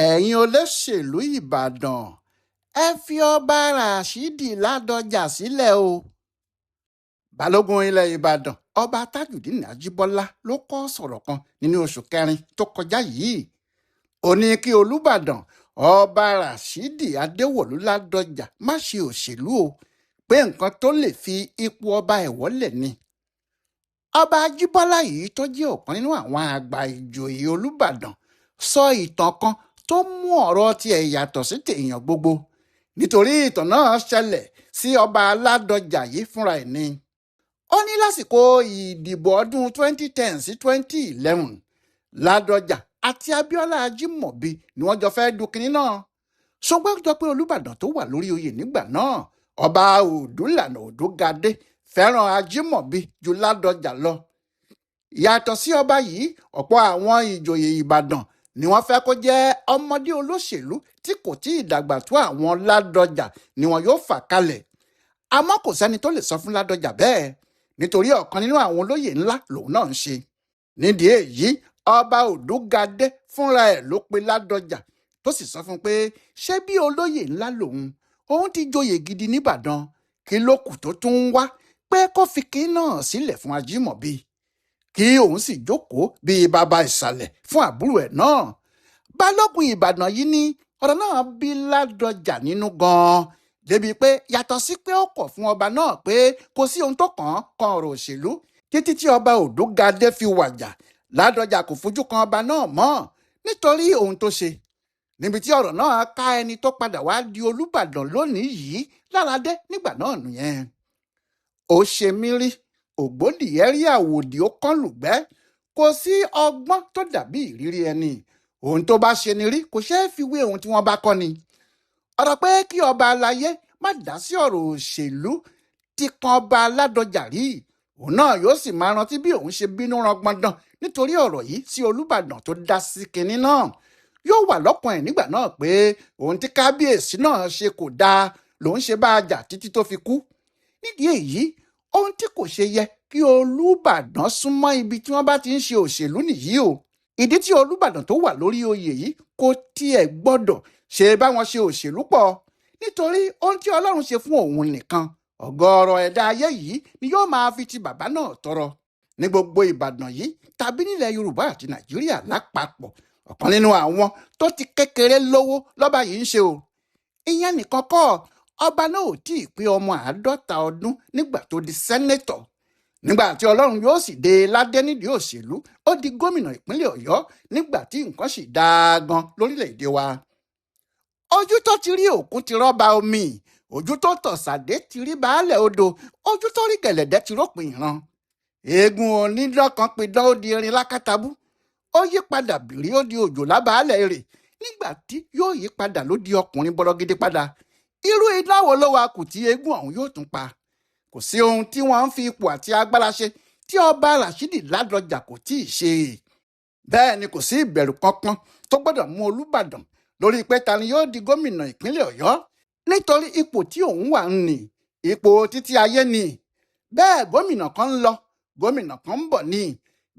ẹ̀yin olóṣèlú ìbàdàn ẹ fi ọba rashidi ládọjà sílẹ̀ o. balógun ilẹ̀ ìbàdàn ọba tajudeen ajíbọ́lá ló kọ́ sọ̀rọ̀ kan nínú oṣù kẹrin tó kọjá yìí. ó ní kí olùbàdàn ọba rashidi adéwọ̀lú ládọjà má ṣe òṣèlú o, pé nǹkan tó lè fi ipò ọba ẹ̀ wọ́lẹ̀ ni. ọba ajíbọ́lá yìí tó jẹ́ ọ̀kan nínú àwọn àgbà ìjòyè olùbàdàn sọ ìtàn kan tó mú ọ̀rọ̀ tiẹ̀ yàtọ̀ sí tèèyàn gbogbo, nítorí ìtàn náà ṣẹlẹ̀ sí ọba ládọjà yìí fúnra ẹ̀ ni. ó ní lásìkò ìdìbò ọdún 2010 sí 2011 ládọjà àti abíọ́lá ajímọ̀bí ni wọ́n jọ fẹ́ẹ́ du kinní náà. ṣùgbọ́n jọ pé olùbàdàn tó wà lórí oyè nígbà náà ọba ọdúnlànà òdúgadé fẹ́ràn ajímọ̀bí ju ládọjà lọ. yàtọ̀ sí ọba yìí ọ̀pọ̀ àwọn ìjòyè ìbàdàn ni wọ́n fẹ́ kó jẹ́ ọmọdé olóṣèlú tí kò tí ì dàgbà tó àwọn ládọjà ni wọn yóò fà kalẹ̀. àmọ́ kò sẹ́ni tó lè sọ fún ládọjà bẹ́ẹ̀, nítorí ọ̀kan nínú àwọn olóyè ńlá lòun náà ń ṣe. nídìí èyí ọba òdúgadé fúnra ẹ̀ ló pe ládọjà tó sì sọ fún pé ṣé bí olóyè ńlá lòun, òun ti joyè gidi nìbàdàn, kí ló kù tó tún ń wá pé kó fi kí náà sílẹ̀ fún ajímọ̀bí, kí òun sì jókòó bíi bàbá ìsàlẹ̀ fún àbúrò ẹ̀ náà. balógun ìbàdàn yìí ní ọ̀rọ̀ náà bí ládọjà nínú gan-an, débi pé yàtọ̀ sí pé ó kọ̀ fún ọba náà pé kò sí ohun tó kàn án kan ọ̀rọ̀ òṣèlú títí tí ọba òdúgadé fi wàjà. ládọjà kò fojú kan ọba náà mọ́ nítorí ohun tó ṣe, níbi tí ọ̀rọ̀ náà ká ẹni tó padà wá di olùbàdàn lónìí yìí lára dé nígbà náà nìyẹn. ó ṣe mí rí ògbódìyẹ́rí àwòdì ó kán lùgbẹ́, kò sí ọgbọ́n tó dàbí ìrírí ẹni. ohun tó bá ṣe ni rí kò ṣeé fi wé ohun tí wọ́n bá kọ́ ni. ọ̀rọ̀ pé kí ọba aláyé má dá sí ọ̀rọ̀ òṣèlú ti kan ọba ládọjà rí. òun náà yóò sì máa rántí bí òun ṣe bínú rangbọndan nítorí ọ̀rọ̀ yìí sí olùbàdàn tó dá sí kinní náà. yóò wà lọ́kàn ẹ̀ nígbà náà pé ohun tí kábíyèsí náà ṣe kò dáa lòun ṣe bá a jà títí tó fi kú. nídìí èyí ohun tí kò ṣe yẹ kí olùbàdàn súnmọ́ ibi tí wọ́n bá ti ń ṣe òṣèlú nìyí o. ìdí tí olùbàdàn tó wà lórí oyè yìí kò tiẹ̀ gbọ́dọ̀ ṣe báwọn ṣe òṣèlú pọ̀, nítorí ohun tí ọlọ́run ṣe fún òun nìkan ọ̀gọ̀ọ̀rọ̀ ẹ̀dá ayé yìí ni yóò máa fi ti bàbá náà tọrọ. ní gbogbo ìbàdàn yìí tàbí nílẹ̀ yorùbá àti nàìjíríà lápapọ̀, ọ̀kan nínú àwọn tó ti kékeré lówó lọ́ba yìí ń ṣe o. ìyẹn nìkan kọ́, ọba náà ò tí ì pé ọmọ 50 ọdún nígbà tó di sẹ́nẹ́tọ̀. nígbà tí ọlọ́run yóò sì dé ládé nídìí òṣèlú, ó di gómìnà ìpínlẹ̀ ọ̀yọ́ nígbà tí nǹkan sì dáa gan lórílẹ̀‐èdè wa. ojú tó ti rí òkun ti rọ́ba omi, ojú tó tọ̀sàdé ti rí baálẹ̀ odò, ojú tó rí gẹ̀lẹ̀dẹ́ ti rópin ìran. eégún onídọ́kan pidán ó di erin lákàtàbú, ó yí padà bìrí ó di òjòlá baálẹ̀ èrè, nígbà tí yóò yí padà ló di ọkùnrin bọ́lọ́gídé padà. irú iná wo ló wá kù tí eégún ọ̀hún yóò tún pa? kò sí ohun tí wọ́n ń fi ipò àti agbára ṣe tí ọba rashidi ládọjà kò tí ì ṣe. bẹ́ẹ̀ ni kò sí ìbẹ̀rù kankan tó gbọ́dọ̀ mú olùbàdàn lórí pé ta ni yóò di gómìnà ìpínlẹ̀ ọ̀yọ́, nítorí ipò tí òun wà ń ní ipò títí ayé ni. bẹ́ẹ̀ gómìnà kan ń lọ gómìnà kan ń bọ̀ ni,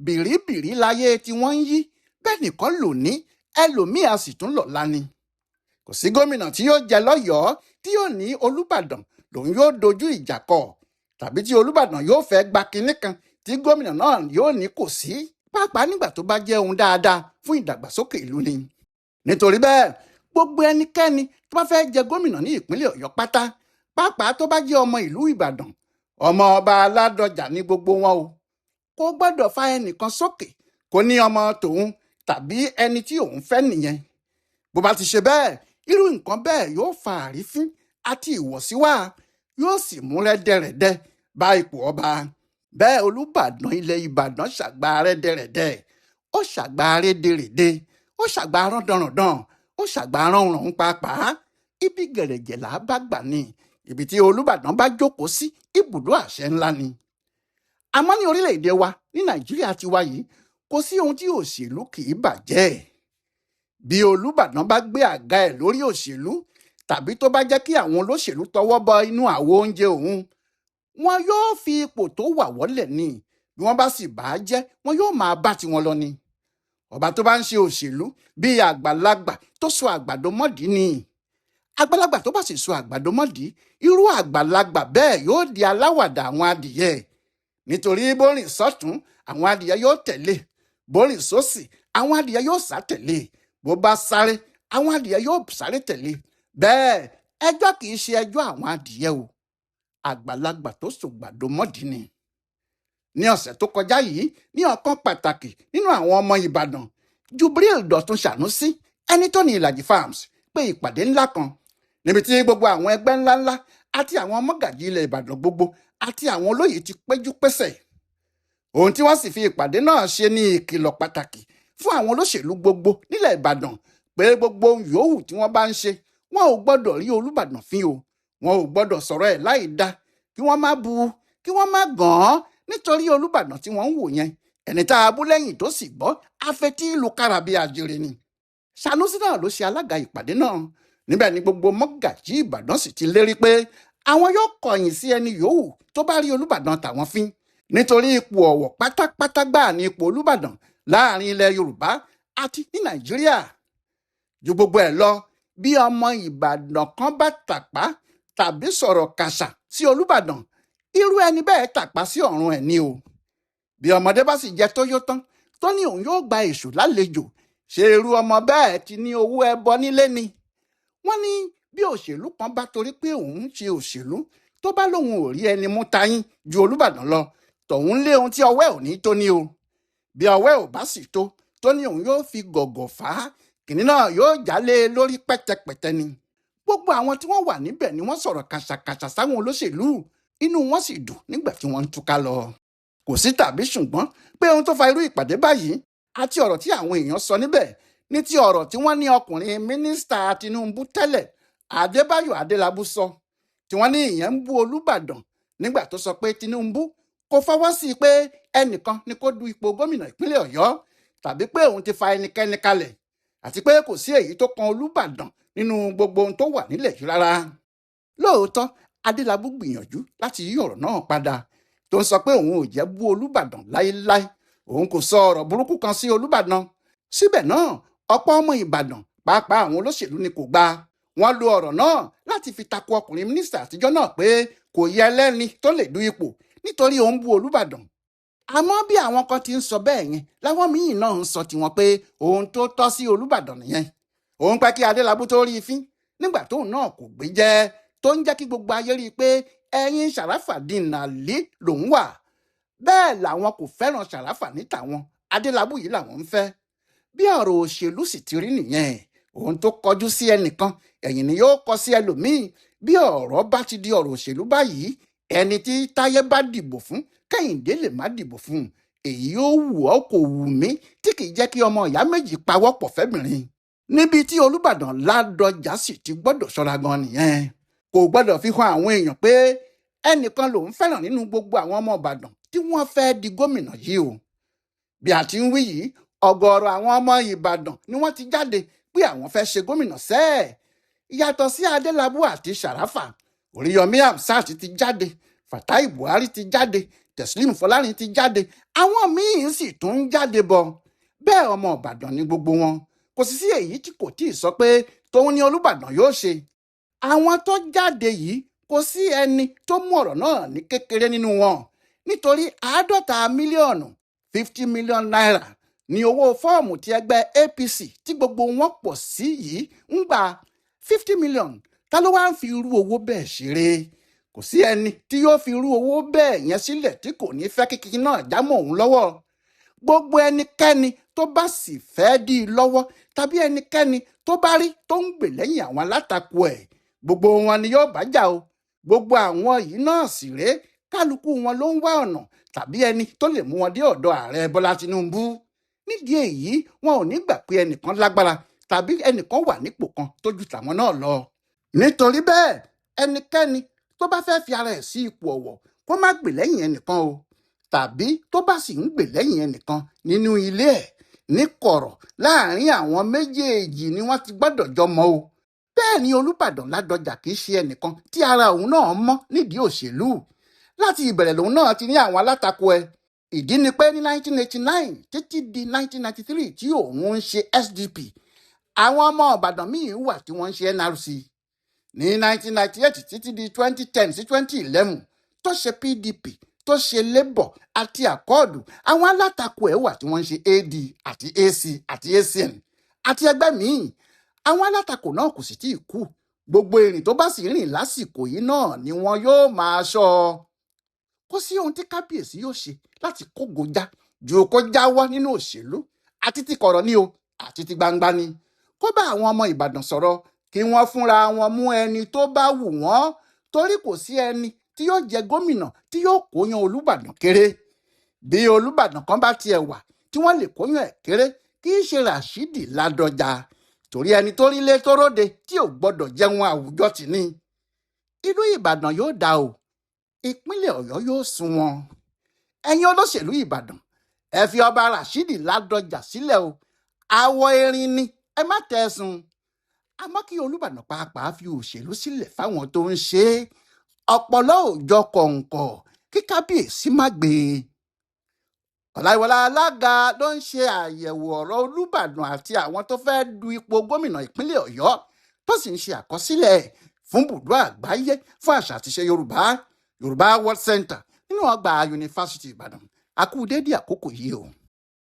bìrìbìrì láyé tí wọ́n ń yí, bẹ́ẹ̀ nìkan lò ní ẹlòmíì a sì tún lọ́la ni. kò sí gómìnà tí yóò jẹ lọ́yọ̀ọ́ tí yóò ní olùbàdàn lòun yóò dojú ìjà kọ, tàbí tí olùbàdàn yóò fẹ́ gba kinní kan tí gómìnà náà yóò ní kò sí, pàápàá nígbà tó bá jẹ́ ohun dáadáa fún ìdàgbàsókè ìlú ni. nítorí bẹ́ẹ̀ gbogbo ẹnikẹ́ni tó bá fẹ́ jẹ gómìnà ní ìpínlẹ̀ ọ̀yọ́ pátá, pàápàá tó bá jẹ́ ọmọ ìlú ìbàdàn, ọmọ ọba ládọjà ní gbogbo wọn o. kò gbọ́dọ̀ fa ẹnìkan sókè kó ní ọmọ tòun tàbí ẹni tí òun fẹ́ nìyẹn. bó bá ti ṣe bẹ́ẹ̀, irú nǹkan bẹ́ẹ̀ yóò fa àrífín àti ìwọ̀sí wá, yóò sì mú rẹ́dẹ̀rẹ̀dẹ̀ bá ipò ọba. bẹ́ẹ̀ olùbàdàn ilẹ̀ ìbàdàn ṣàgbà rẹ́dẹ̀rẹ̀dẹ̀, ó ṣàgbà rédèrèdè, ó ṣàgbà rándanràndan, ó ṣàgbà ránranrun pàápàá. ibi gẹ̀rẹ̀jẹ̀ là bá gbà ní, ibi tí olùbàdàn bá jókòó sí ibùdó àṣẹ ńlá ni. àmọ́ ní orílẹ̀-èdè wa ní nàìjíríà tiwa yìí kò sí ohun tí òṣèlú kì í bàjẹ́. bí olùbàdàn bá gbé àga ẹ̀ lórí òṣèlú, tàbí tó bá jẹ́ kí àwọn olóṣèlú tọwọ́ bọ inú àwo oúnjẹ òun, wọn yóò fi ipò tó wà wọ́lẹ̀ ni. bí wọ́n bá sì bà á jẹ́ wọn yóò máa bá tiwọn lọ ni. ọba tó bá ń ṣe òṣèlú bíi àgbàlagbà tó so àgbàdo mọ́dì ni. Àgbàlagbà tó bá sì so àgbàdo mọ́dì, irú àgbàlagbà bẹ́ẹ̀ yóò di aláwàdà àwọn adìyẹ. Nítorí bórìn sọ́tún àwọn adìyẹ yóò tẹ̀lé, bórìn sósì àwọn adìyẹ yóò sá tẹ̀lé, bó bá sáré àwọn adìyẹ yóò sáré tẹ̀lé. Bẹ́ẹ̀ ẹjọ́ kìí ṣe ẹjọ́ àwọn adìyẹ o, àgbàlagbà tó sògbàdo mọ́dì ni. Ní ọ̀sẹ̀ tó kọjá yìí ní ọ̀kan pàtàkì nínú àwọn ọmọ Ìbàdàn, Jubril Dọ̀tun Sànúsí, ẹni tó ní Ìlàjì Farms, pé ìpàdé ńlá kan níbi tí gbogbo àwọn ẹgbẹ́ ńláńlá àti àwọn mọ́gàjí ilẹ̀ Ìbàdàn gbogbo àti àwọn olóyè ti péjú pésẹ̀. Ohun tí wọ́n sì fi ìpàdé náà ṣe ní ìkìlọ̀ pàtàkì fún àwọn olóṣèlú gbogbo nílẹ̀ Ìbàdàn pé gbogbo ohun yòówù tí wọ́n bá ń ṣe, wọn ò gbọ́dọ̀ rí Olúbàdàn fín o, wọn ò gbọ́dọ̀ sọ̀rọ̀ ẹ̀ láì dá, kí wọ́n má bu, kí wọ́n má gàn án, nítorí Olúbàdàn tí wọ́n ń wò yẹn, ẹni tá a bú lẹ́yìn tó sì gbọ́ afetí ìlú kárábí àjèrè ni. Sànúsí náà ló ṣe alága ìpàdé náà. Níbẹ̀ ni gbogbo mọ́gàjí Ìbàdàn sì ti lérí pé àwọn yóò kọ̀yìn sí ẹni yòówù tó bá rí Olúbàdàn tàwọn fín, nítorí ipò ọ̀wọ̀ pátápátá gbáà ní ipò Olúbàdàn láàrin ilẹ̀ Yorùbá àti ní Nàìjíríà. Ju gbogbo ẹ̀ lọ, bí ọmọ Ìbàdàn kan bá tàpá tàbí sọ̀rọ̀ kàṣà sí Olúbàdàn, irú ẹni bẹ́ẹ̀ tàpá sí ọ̀run ẹ̀ ni o. Bí ọmọdé bá sì jẹ tóyó tán tó ní òun yóò gba èṣù lálejò, ṣé irú ọmọ bẹ́ẹ̀ ti ní owó ẹbọ nílé ni? Wọ́n ní bí òṣèlú kan bá torí pé òun ń ṣe òṣèlú tó bá lóun ò rí ẹni mú tayín ju Olúbàdàn lọ, tòun lé ohun tí ọwọ́ ẹ̀ ò ní tó ní o. Bí ọwọ́ ẹ̀ ò bá sì tó ní òun yóò fi gọ̀gọ̀ fà á, kìnní náà yóò jálé lórí pẹ́tẹpẹ̀tẹ ni. Gbogbo àwọn tí wọ́n wà níbẹ̀ ni wọ́n sọ̀rọ̀ kàṣàkàṣà sáwọn olóṣèlú, inú wọn sì dùn nígbà tí wọ́n ń túká lọ. Kò sí tàbí ṣùgbọ́n pé ohun tó fa irú ìpàdé báyìí àti ọ̀rọ̀ tí àwọn èèyàn sọ níbẹ̀ ní ti ọ̀rọ̀ tí wọ́n ní ọkùnrin mínísítà Tinubu tẹ́lẹ̀, Adébáyọ̀ Adélábù sọ, tí wọ́n ní ìyẹn ń bú Olúbàdàn nígbà tó sọ pé Tinubu kò fọwọ́ sí pé ẹnìkan ni kó du ipò gómìnà ìpínlẹ̀ Ọ̀yọ́, tàbí pé òun ti fa ẹnikẹ́ni kalẹ̀, àti pé kò sí èyí tó kan Olúbàdàn nínú gbogbo ohun tó wà nílẹ̀ yìí rárá. Lóòótọ́ Adélábù gbìyànjú láti yí ọ̀rọ̀ náà padà, tó ń sọ pé òun ò jẹ́ bú Olúbàdàn láéláé, òun kò sọ ọ̀rọ̀ burúkú kan sí Olúbàdàn. Síbẹ̀ náà ọ̀pọ̀ ọmọ Ìbàdàn pàápàá àwọn olóṣèlú ni kò gbà. Wọ́n lo ọ̀rọ̀ náà láti fi tako ọkùnrin mínísítà àtijọ́ náà pé kò yẹ ẹlẹ́ni tó lè du ipò nítorí òun bú Olúbàdàn. Àmọ́ bí àwọn kan ti ń sọ bẹ́ẹ̀ yẹn, láwọn míì náà ń sọ tiwọn pé ohun tó tọ́ sí Olúbàdàn nìyẹn. Òun pẹ́ kí Adélábù tó rí i fín nígbà tóun náà kò gbé jẹ́, tó ń jẹ́ kí gbogbo ayé rí i pé ẹ̀yìn Sàràfàdín Àlí lòun wà. Bẹ́ẹ̀ làwọn kò fẹ́ràn Sàràfà ní tàwọn, Adélábù yìí làwọn ń fẹ́. Bí ọ̀rọ̀ òṣèlú sì ti rí nìyẹn, ohun tó kọjú sí ẹnìkan ẹ̀yìn ni yóò kọ sí ẹlòmíì. Bí ọ̀rọ̀ bá ti di ọ̀rọ̀ òṣèlú báyìí, ẹni tí Táyé bá dìbò fún, Kẹ́hìndé lè má dìbò fún. Èyí yóò wù ọ́ kò wù mí tí kì í jẹ́ kí ọmọ ìyá méjì pawọ́pọ̀ fẹ́bìnrin. Níbi tí Olúbàdàn Ládọjà sì ti gbọ́dọ̀ ṣọ́ra gan nìyẹn. Kò gbọ́dọ̀ fi hàn àwọn èèyàn pé ẹnìkan lòun fẹ́ràn nínú gbogbo àwọn ọmọ Ìbàdàn tí wọ́n fẹ́ di gómìnà yìí o. Bí a ti ń wí yìí, ọ̀gọ̀ọ̀rọ̀ àwọn ọmọ Ìbàdàn ni wọ́n ti jáde pé àwọn fẹ́ ṣe gómìnà sẹ́ẹ̀. Yàtọ̀ sí Adélábù àti Sàràfà, Oríyọmí Hamzat ti jáde, Fatai Buhari ti jáde, Teslim Fọlárin ti jáde, àwọn míín sì tún ń jáde bọ̀. Bẹ́ẹ̀ ọmọ Ìbàdàn ni gbogbo wọn, kò sì sí èyí tí kò tíì sọ pé tóun ni Olúbàdàn yóò ṣe. Àwọn tó jáde yìí kò sí ẹni tó mú ọ̀rọ̀ náà ní kékeré nínú wọn, nítorí 50 mílíọ̀nù 50 million naira ní owó fọ́ọ̀mù tí ẹgbẹ́ APC tí gbogbo wọn pọ̀ sí yìí ń gbà. 50 million, ta ló wá ń fi irú owó bẹ́ẹ̀ ṣeré? Kò sí ẹni tí yóò fi irú owó bẹ́ẹ̀ yẹn sílẹ̀ tí kò ní fẹ́ kíkí náà jámọ́ òun lọ́wọ́. Gbogbo ẹnikẹ́ni tó bá sì fẹ́ dí i lọ́wọ́, tàbí ẹnikẹ́ni tó bá rí tó ń gbè lẹ́yìn àwọn alátakò ẹ̀, gbogbo wọn ni yóò bá jà o. Gbogbo àwọn yìí náà sì rèé, kálukú wọn ló ń wá ọ̀nà tàbí ẹni tó lè mú wọn dé ọ̀dọ̀ ààrẹ Bọ́lá Tinubu. Nídìí èyí, wọn ò ní gbà pé ẹnìkan lágbára tàbí ẹnìkan wà nípò kan tó ju tàwọn náà lọ. Nítorí bẹ́ẹ̀, ẹnikẹ́ni tó bá fẹ́ fi ara ẹ̀ sí ipò ọ̀wọ̀ kó má gbè lẹ́yìn ẹnìkan o, tàbí tó bá sì ń gbè lẹ́yìn ẹnìkan nínú ilé ẹ̀ ní kọ̀rọ̀ láàrin àwọn méjèèjì ni wọ́n ti gbọ́dọ̀ jọ mọ̀ o. Bẹ́ẹ̀ ni Olúbàdàn Ládọjà kì í ṣe ẹnìkan tí ara òun náà mọ́ nídìí òṣèlú. Láti ìbẹ̀rẹ̀ lòun náà ti ní àwọn alátakò ẹ̀. ìdí ni pé ní 1989 títí di 1993 tí òun ń ṣe SDP àwọn ọmọ Ìbàdàn míì wà tí wọ́n ń ṣe NRC ní 1998 títí di 2010 sí 2011 tó ṣe PDP tó ṣe Labour àti Àkọọ̀dù àwọn alátakò ẹ̀ wà tí wọ́n ń ṣe AD àti AC àti ACN àti ẹgbẹ́ míì àwọn alátakò náà kò sì tí ì kú gbogbo ìrìn tó bá sì rìn lásìkò yìí náà ni wọn yóò máa ṣọ́ ọ kò sí ohun tí kábíyèsí yóò ṣe láti kógojá ju kó jáwọ́ nínú òṣèlú àti ti kọ̀rọ̀ ni o àti ti gbangba ni kó bá àwọn ọmọ Ìbàdàn sọ̀rọ̀ kí wọ́n fúnra wọn mú ẹni tó bá wù wọ́n torí kò sí ẹni tí yóò jẹ gómìnà tí yóò kóyan Olúbàdàn kéré bí Olúbàdàn kan bá tiẹ̀ wà tí wọ́n lè kóyan ẹ̀ kéré kì í ṣe Ràṣídì Ládọjà torí ẹni tó rí lé tó róde tí ò gbọdọ̀ jẹun àwùjọ tì ní ìlú Ìbàdàn yóò dá o ìpínlẹ̀ Ọ̀yọ́ yóò sunwọ̀n ẹ̀yin olóṣèlú Ìbàdàn ẹ fi ọba Ràṣídì Ládọjà sílẹ̀ o àwọ̀ erin ni ẹ má tẹ̀sùn àmọ́ kí Olúbàdàn pàápàá fi òṣèlú sílẹ̀ fáwọn tó ń ṣe é ọpọlọ òòjọ́ kọ̀ǹkọ̀ kí kábíyèsí má gbé e. Ọláyíwọlá Alága ló ń ṣe àyẹ̀wò ọ̀rọ̀ Olúbàdàn àti àwọn tó fẹ́ du ipò gómìnà ìpínlẹ̀ Ọ̀yọ́ tó sì ń ṣe àkọsílẹ̀ fún bùdó àgbáyé fún àṣà àti ìṣe Yorùbá World Center nínú ọgbà yunifásitì Ìbàdàn a kú dédé àkókò yìí o.